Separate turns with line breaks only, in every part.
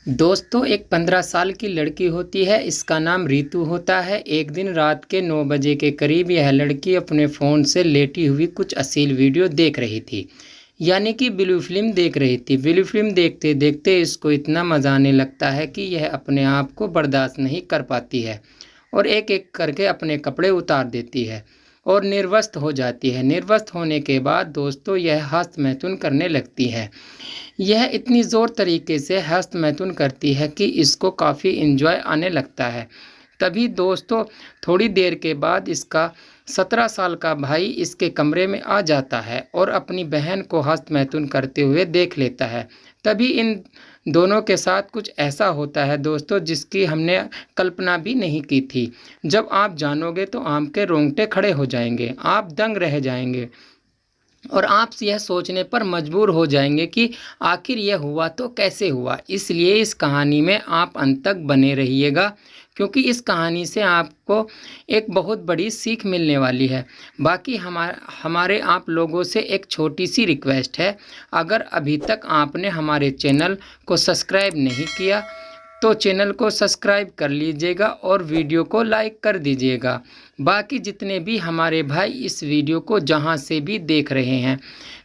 दोस्तों, एक 15 साल की लड़की होती है। इसका नाम रितु होता है। एक दिन रात के 9 बजे के करीब यह लड़की अपने फ़ोन से लेटी हुई कुछ अश्लील वीडियो देख रही थी, यानी कि ब्लू फिल्म देख रही थी। ब्लू फिल्म देखते देखते इसको इतना मज़ा आने लगता है कि यह अपने आप को बर्दाश्त नहीं कर पाती है और एक एक करके अपने कपड़े उतार देती है और निर्वस्त्र हो जाती है। निर्वस्त्र होने के बाद दोस्तों यह हस्तमैथुन करने लगती है। यह इतनी ज़ोर तरीके से हस्तमैथुन करती है कि इसको काफ़ी एंजॉय आने लगता है। तभी दोस्तों थोड़ी देर के बाद इसका 17 साल का भाई इसके कमरे में आ जाता है और अपनी बहन को हस्तमैथुन करते हुए देख लेता है। तभी इन दोनों के साथ कुछ ऐसा होता है दोस्तों जिसकी हमने कल्पना भी नहीं की थी। जब आप जानोगे तो आपके रोंगटे खड़े हो जाएंगे, आप दंग रह जाएंगे और आप यह सोचने पर मजबूर हो जाएंगे कि आखिर यह हुआ तो कैसे हुआ। इसलिए इस कहानी में आप अंत तक बने रहिएगा, क्योंकि इस कहानी से आपको एक बहुत बड़ी सीख मिलने वाली है। बाकी हमारे आप लोगों से एक छोटी सी रिक्वेस्ट है, अगर अभी तक आपने हमारे चैनल को सब्सक्राइब नहीं किया तो चैनल को सब्सक्राइब कर लीजिएगा और वीडियो को लाइक कर दीजिएगा। बाकी जितने भी हमारे भाई इस वीडियो को जहां से भी देख रहे हैं,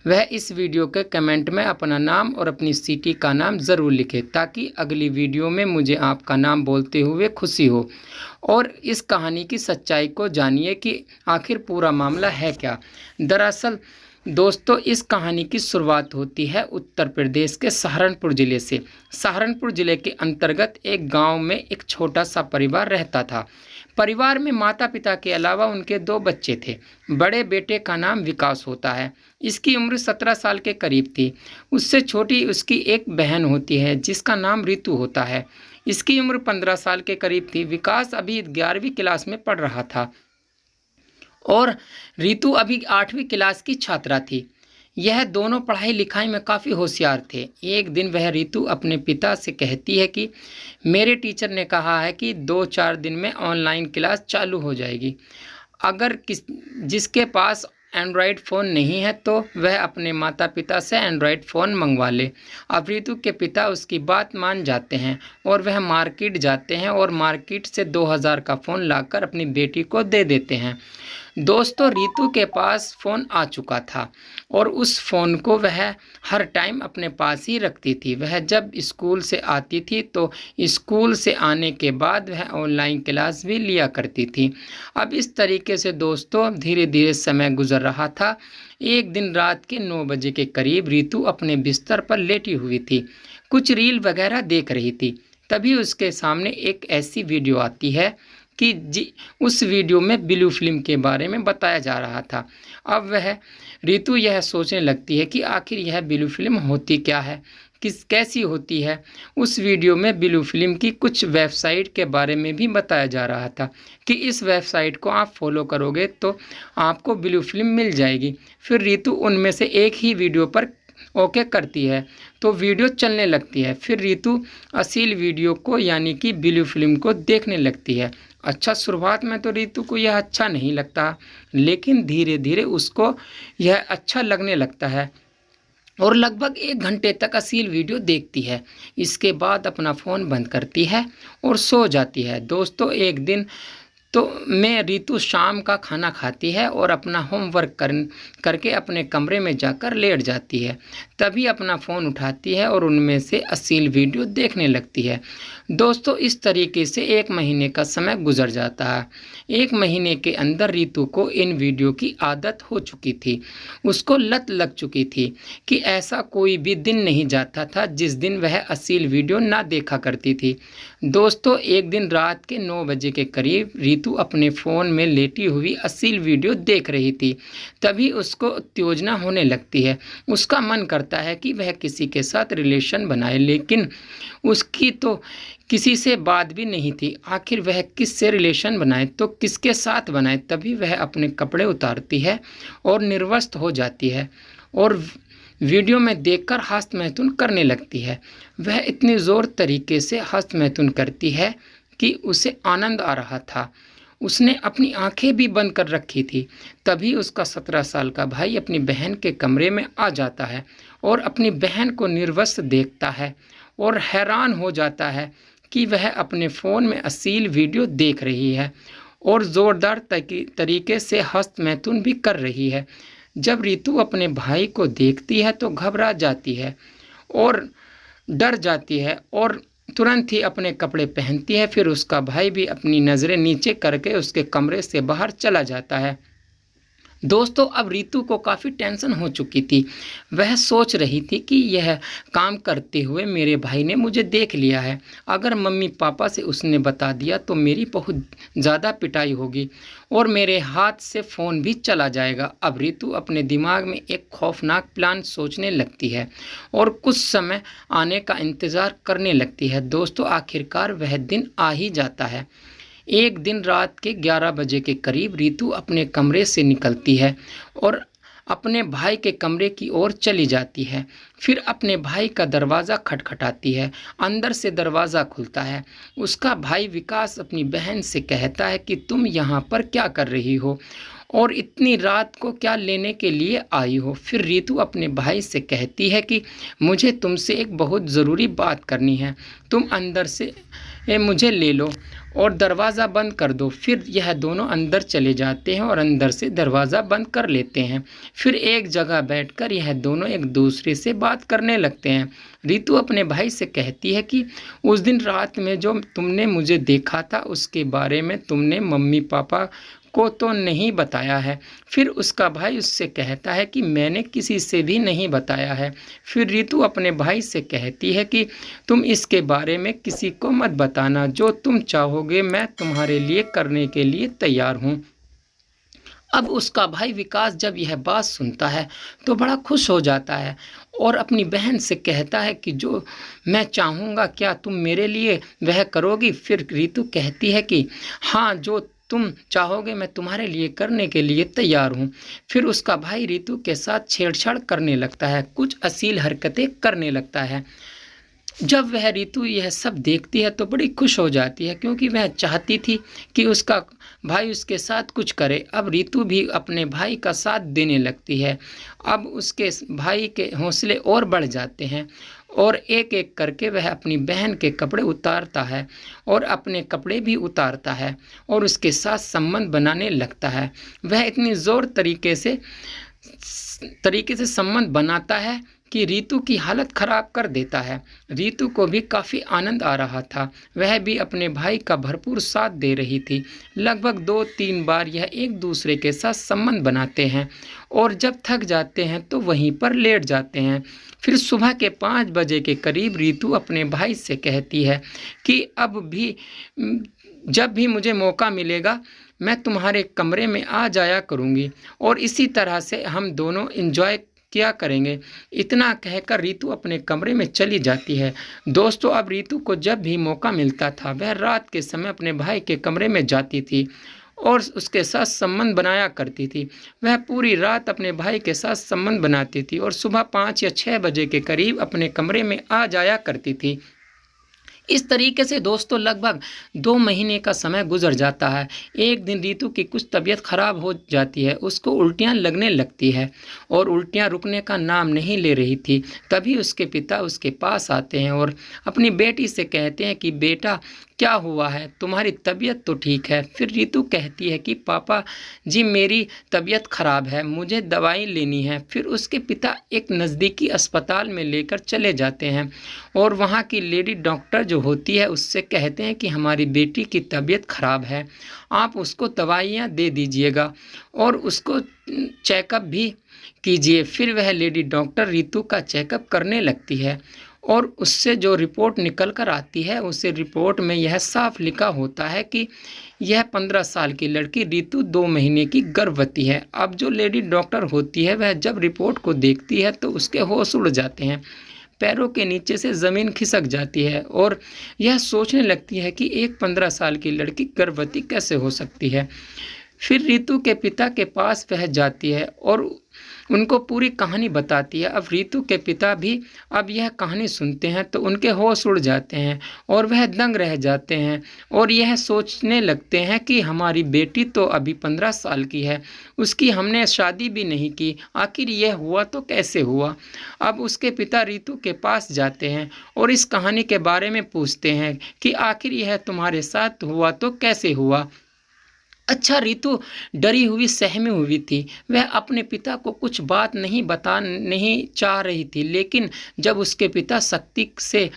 वह इस वीडियो के कमेंट में अपना नाम और अपनी सिटी का नाम ज़रूर लिखें, ताकि अगली वीडियो में मुझे आपका नाम बोलते हुए खुशी हो। और इस कहानी की सच्चाई को जानिए कि आखिर पूरा मामला है क्या। दरअसल दोस्तों इस कहानी की शुरुआत होती है उत्तर प्रदेश के सहारनपुर ज़िले से। सहारनपुर ज़िले के अंतर्गत एक गांव में एक छोटा सा परिवार रहता था। परिवार में माता पिता के अलावा उनके 2 बच्चे थे। बड़े बेटे का नाम विकास होता है। इसकी उम्र 17 साल के करीब थी। उससे छोटी उसकी एक बहन होती है जिसका नाम रितु होता है। इसकी उम्र 15 साल के करीब थी। विकास अभी 11वीं क्लास में पढ़ रहा था और रितु अभी 8वीं क्लास की छात्रा थी। यह दोनों पढ़ाई लिखाई में काफ़ी होशियार थे। एक दिन वह रितु अपने पिता से कहती है कि मेरे टीचर ने कहा है कि 2-4 दिन में ऑनलाइन क्लास चालू हो जाएगी। अगर जिसके पास एंड्रॉयड फ़ोन नहीं है तो वह अपने माता पिता से एंड्रॉयड फ़ोन मंगवा ले। अब रितु के पिता उसकी बात मान जाते हैं और वह मार्केट जाते हैं और मार्केट से 2000 का फ़ोन लाकर अपनी बेटी को दे देते हैं। दोस्तों रितु के पास फ़ोन आ चुका था और उस फ़ोन को वह हर टाइम अपने पास ही रखती थी। वह जब स्कूल से आती थी तो स्कूल से आने के बाद वह ऑनलाइन क्लास भी लिया करती थी। अब इस तरीके से दोस्तों धीरे धीरे समय गुजर रहा था। एक दिन रात के 9 बजे के करीब रितु अपने बिस्तर पर लेटी हुई थी, कुछ रील वगैरह देख रही थी। तभी उसके सामने एक ऐसी वीडियो आती है कि उस वीडियो में ब्लू फिल्म के बारे में बताया जा रहा था। अब वह रितु यह सोचने लगती है कि आखिर यह ब्लू फिल्म होती क्या है, कैसी होती है। उस वीडियो में ब्लू फिल्म की कुछ वेबसाइट के बारे में भी बताया जा रहा था कि इस वेबसाइट को आप फॉलो करोगे तो आपको ब्लू फिल्म मिल जाएगी। फिर रितु उनमें से एक ही वीडियो पर ओके करती है तो वीडियो चलने लगती है। फिर रितु अश्लील वीडियो को यानी कि ब्लू फिल्म को देखने लगती है। अच्छा, शुरुआत में तो रितु को यह अच्छा नहीं लगता, लेकिन धीरे धीरे उसको यह अच्छा लगने लगता है और लगभग 1 घंटे तक अश्लील वीडियो देखती है। इसके बाद अपना फ़ोन बंद करती है और सो जाती है। दोस्तों एक दिन तो रितु शाम का खाना खाती है और अपना होमवर्क करके अपने कमरे में जाकर लेट जाती है। तभी अपना फ़ोन उठाती है और उनमें से अश्लील वीडियो देखने लगती है। दोस्तों इस तरीके से 1 महीने का समय गुजर जाता है। 1 महीने के अंदर रितु को इन वीडियो की आदत हो चुकी थी। उसको लत लग चुकी थी कि ऐसा कोई भी दिन नहीं जाता था जिस दिन वह अश्लील वीडियो ना देखा करती थी। दोस्तों एक दिन रात के 9 बजे के करीब रितु अपने फ़ोन में लेटी हुई अश्लील वीडियो देख रही थी। तभी उसको उत्तेजना होने लगती है। उसका मन करता है कि वह किसी के साथ रिलेशन बनाए, लेकिन उसकी तो किसी से बात भी नहीं थी। आखिर वह किससे रिलेशन बनाए तो किसके साथ बनाए। तभी वह अपने कपड़े उतारती है और निर्वस्त्र हो जाती है और वीडियो में देखकर हस्तमैथुन करने लगती है। वह इतनी ज़ोर तरीके से हस्तमैथुन करती है कि उसे आनंद आ रहा था। उसने अपनी आंखें भी बंद कर रखी थी। तभी उसका 17 साल का भाई अपनी बहन के कमरे में आ जाता है और अपनी बहन को निर्वस्त्र देखता है और हैरान हो जाता है कि वह अपने फ़ोन में अश्लील वीडियो देख रही है और ज़ोरदार तरीके से हस्तमैथुन भी कर रही है। जब रितु अपने भाई को देखती है तो घबरा जाती है और डर जाती है और तुरंत ही अपने कपड़े पहनती है। फिर उसका भाई भी अपनी नज़रें नीचे करके उसके कमरे से बाहर चला जाता है। दोस्तों, अब रितु को काफ़ी टेंशन हो चुकी थी। वह सोच रही थी कि यह काम करते हुए मेरे भाई ने मुझे देख लिया है। अगर मम्मी पापा से उसने बता दिया तो मेरी बहुत ज़्यादा पिटाई होगी और मेरे हाथ से फ़ोन भी चला जाएगा। अब रितु अपने दिमाग में एक खौफनाक प्लान सोचने लगती है और कुछ समय आने का इंतज़ार करने लगती है। दोस्तों, आखिरकार वह दिन आ ही जाता है। एक दिन रात के 11 बजे के करीब रितु अपने कमरे से निकलती है और अपने भाई के कमरे की ओर चली जाती है। फिर अपने भाई का दरवाज़ा खटखटाती है। अंदर से दरवाज़ा खुलता है। उसका भाई विकास अपनी बहन से कहता है कि तुम यहाँ पर क्या कर रही हो और इतनी रात को क्या लेने के लिए आई हो। फिर रितु अपने भाई से कहती है कि मुझे तुमसे एक बहुत ज़रूरी बात करनी है, तुम अंदर से मुझे ले लो और दरवाज़ा बंद कर दो। फिर यह दोनों अंदर चले जाते हैं और अंदर से दरवाज़ा बंद कर लेते हैं। फिर एक जगह बैठकर यह दोनों एक दूसरे से बात करने लगते हैं। रितु अपने भाई से कहती है कि उस दिन रात में जो तुमने मुझे देखा था उसके बारे में तुमने मम्मी पापा को तो नहीं बताया है। फिर उसका भाई उससे कहता है कि मैंने किसी से भी नहीं बताया है। फिर रितु अपने भाई से कहती है कि तुम इसके बारे में किसी को मत बताना, जो तुम चाहोगे मैं तुम्हारे लिए करने के लिए तैयार हूँ। अब उसका भाई विकास जब यह बात सुनता है तो बड़ा खुश हो जाता है और अपनी बहन से कहता है कि जो मैं चाहूँगा क्या तुम मेरे लिए वह करोगी। फिर रितु कहती है कि हाँ, जो तुम चाहोगे मैं तुम्हारे लिए करने के लिए तैयार हूँ। फिर उसका भाई रितु के साथ छेड़छाड़ करने लगता है, कुछ अश्लील हरकतें करने लगता है। जब वह रितु यह सब देखती है तो बड़ी खुश हो जाती है, क्योंकि वह चाहती थी कि उसका भाई उसके साथ कुछ करे। अब रितु भी अपने भाई का साथ देने लगती है। अब उसके भाई के हौसले और बढ़ जाते हैं और एक एक करके वह अपनी बहन के कपड़े उतारता है और अपने कपड़े भी उतारता है और उसके साथ संबंध बनाने लगता है। वह इतनी ज़ोर तरीके से संबंध बनाता है कि रितु की हालत ख़राब कर देता है। रितु को भी काफ़ी आनंद आ रहा था। वह भी अपने भाई का भरपूर साथ दे रही थी। लगभग 2-3 बार यह एक दूसरे के साथ संबंध बनाते हैं और जब थक जाते हैं तो वहीं पर लेट जाते हैं। फिर सुबह के 5 बजे के करीब रितु अपने भाई से कहती है कि अब भी जब भी मुझे मौका मिलेगा मैं तुम्हारे कमरे में आ जाया करूँगी और इसी तरह से हम दोनों एंजॉय क्या करेंगे। इतना कहकर रितु अपने कमरे में चली जाती है। दोस्तों, अब रितु को जब भी मौका मिलता था वह रात के समय अपने भाई के कमरे में जाती थी और उसके साथ संबंध बनाया करती थी। वह पूरी रात अपने भाई के साथ संबंध बनाती थी और सुबह 5 या 6 बजे के करीब अपने कमरे में आ जाया करती थी। इस तरीके से दोस्तों लगभग 2 महीने का समय गुजर जाता है। एक दिन रितु की कुछ तबीयत खराब हो जाती है, उसको उल्टियाँ लगने लगती है और उल्टियाँ रुकने का नाम नहीं ले रही थी। तभी उसके पिता उसके पास आते हैं और अपनी बेटी से कहते हैं कि बेटा क्या हुआ है, तुम्हारी तबीयत तो ठीक है। फिर रितु कहती है कि पापा जी मेरी तबीयत ख़राब है, मुझे दवाई लेनी है। फिर उसके पिता एक नज़दीकी अस्पताल में लेकर चले जाते हैं और वहाँ की लेडी डॉक्टर जो होती है उससे कहते हैं कि हमारी बेटी की तबीयत ख़राब है, आप उसको दवाइयाँ दे दीजिएगा और उसको चेकअप भी कीजिए। फिर वह लेडी डॉक्टर रितु का चेकअप करने लगती है और उससे जो रिपोर्ट निकल कर आती है उस रिपोर्ट में यह साफ लिखा होता है कि यह 15 साल की लड़की रितु 2 महीने की गर्भवती है। अब जो लेडी डॉक्टर होती है वह जब रिपोर्ट को देखती है तो उसके होश उड़ जाते हैं, पैरों के नीचे से ज़मीन खिसक जाती है और यह सोचने लगती है कि एक 15 साल की लड़की गर्भवती कैसे हो सकती है। फिर रितु के पिता के पास वह जाती है और उनको पूरी कहानी बताती है। अब रितु के पिता भी अब यह कहानी सुनते हैं तो उनके होश उड़ जाते हैं और वह दंग रह जाते हैं और यह सोचने लगते हैं कि हमारी बेटी तो अभी 15 साल की है, उसकी हमने शादी भी नहीं की, आखिर यह हुआ तो कैसे हुआ। अब उसके पिता रितु के पास जाते हैं और इस कहानी के बारे में पूछते हैं कि आखिर यह तुम्हारे साथ हुआ तो कैसे हुआ। अच्छा, रितु डरी हुई सहमी हुई थी। वह अपने पिता को कुछ बात नहीं चाह रही थी, लेकिन जब उसके पिता सख्ती से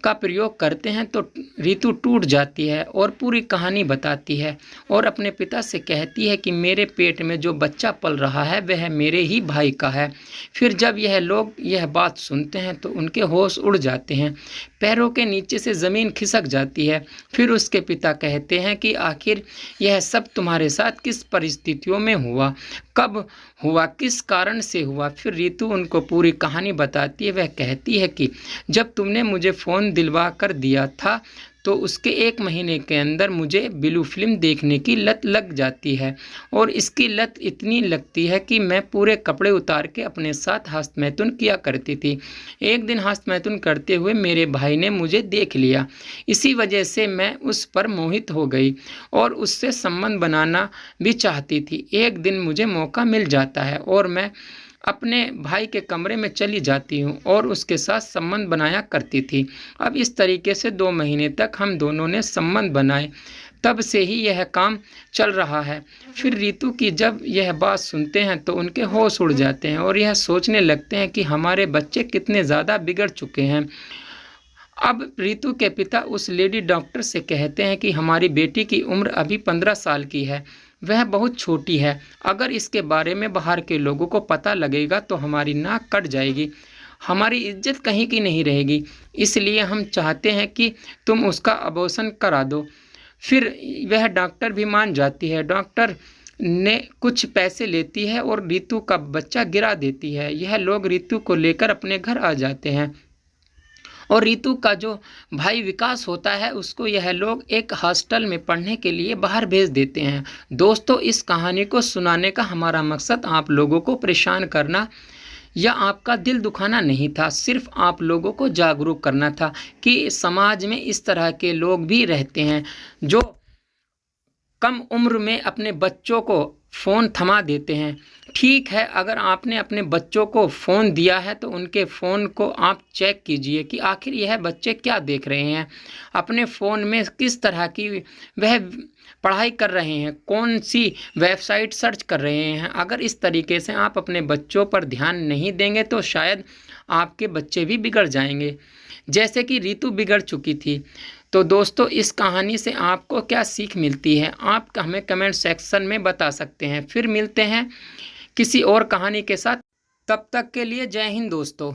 का प्रयोग करते हैं तो रितु टूट जाती है और पूरी कहानी बताती है और अपने पिता से कहती है कि मेरे पेट में जो बच्चा पल रहा है वह मेरे ही भाई का है। फिर जब यह लोग यह बात सुनते हैं तो उनके होश उड़ जाते हैं, पैरों के नीचे से ज़मीन खिसक जाती है। फिर उसके पिता कहते हैं कि आखिर यह सब तुम्हारे साथ किस परिस्थितियों में हुआ, कब हुआ, किस कारण से हुआ। फिर रितु उनको पूरी कहानी बताती है। वह कहती है कि जब तुमने मुझे फ़ोन दिलवा कर दिया था तो उसके 1 महीने के अंदर मुझे ब्लू फिल्म देखने की लत लग जाती है और इसकी लत इतनी लगती है कि मैं पूरे कपड़े उतार के अपने साथ हस्तमैथुन किया करती थी। एक दिन हस्तमैथुन करते हुए मेरे भाई ने मुझे देख लिया, इसी वजह से मैं उस पर मोहित हो गई और उससे संबंध बनाना भी चाहती थी। एक दिन मुझे मौका मिल जाता है और मैं अपने भाई के कमरे में चली जाती हूँ और उसके साथ संबंध बनाया करती थी। अब इस तरीके से 2 महीने तक हम दोनों ने संबंध बनाए, तब से ही यह काम चल रहा है। फिर रितु की जब यह बात सुनते हैं तो उनके होश उड़ जाते हैं और यह सोचने लगते हैं कि हमारे बच्चे कितने ज़्यादा बिगड़ चुके हैं। अब रितु के पिता उस लेडी डॉक्टर से कहते हैं कि हमारी बेटी की उम्र अभी 15 साल की है, वह बहुत छोटी है, अगर इसके बारे में बाहर के लोगों को पता लगेगा तो हमारी नाक कट जाएगी, हमारी इज्जत कहीं की नहीं रहेगी, इसलिए हम चाहते हैं कि तुम उसका अबॉर्शन करा दो। फिर वह डॉक्टर भी मान जाती है। डॉक्टर ने कुछ पैसे लेती है और रितु का बच्चा गिरा देती है। यह लोग रितु को लेकर अपने घर आ जाते हैं और रितु का जो भाई विकास होता है उसको यह लोग एक हॉस्टल में पढ़ने के लिए बाहर भेज देते हैं। दोस्तों, इस कहानी को सुनाने का हमारा मकसद आप लोगों को परेशान करना या आपका दिल दुखाना नहीं था, सिर्फ आप लोगों को जागरूक करना था कि समाज में इस तरह के लोग भी रहते हैं जो कम उम्र में अपने बच्चों को फ़ोन थमा देते हैं। ठीक है, अगर आपने अपने बच्चों को फ़ोन दिया है तो उनके फ़ोन को आप चेक कीजिए कि आखिर यह बच्चे क्या देख रहे हैं, अपने फ़ोन में किस तरह की वह पढ़ाई कर रहे हैं, कौन सी वेबसाइट सर्च कर रहे हैं। अगर इस तरीके से आप अपने बच्चों पर ध्यान नहीं देंगे तो शायद आपके बच्चे भी बिगड़ जाएंगे, जैसे कि रितु बिगड़ चुकी थी। तो दोस्तों, इस कहानी से आपको क्या सीख मिलती है, आप हमें कमेंट सेक्शन में बता सकते हैं। फिर मिलते हैं किसी और कहानी के साथ, तब तक के लिए जय हिंद दोस्तों।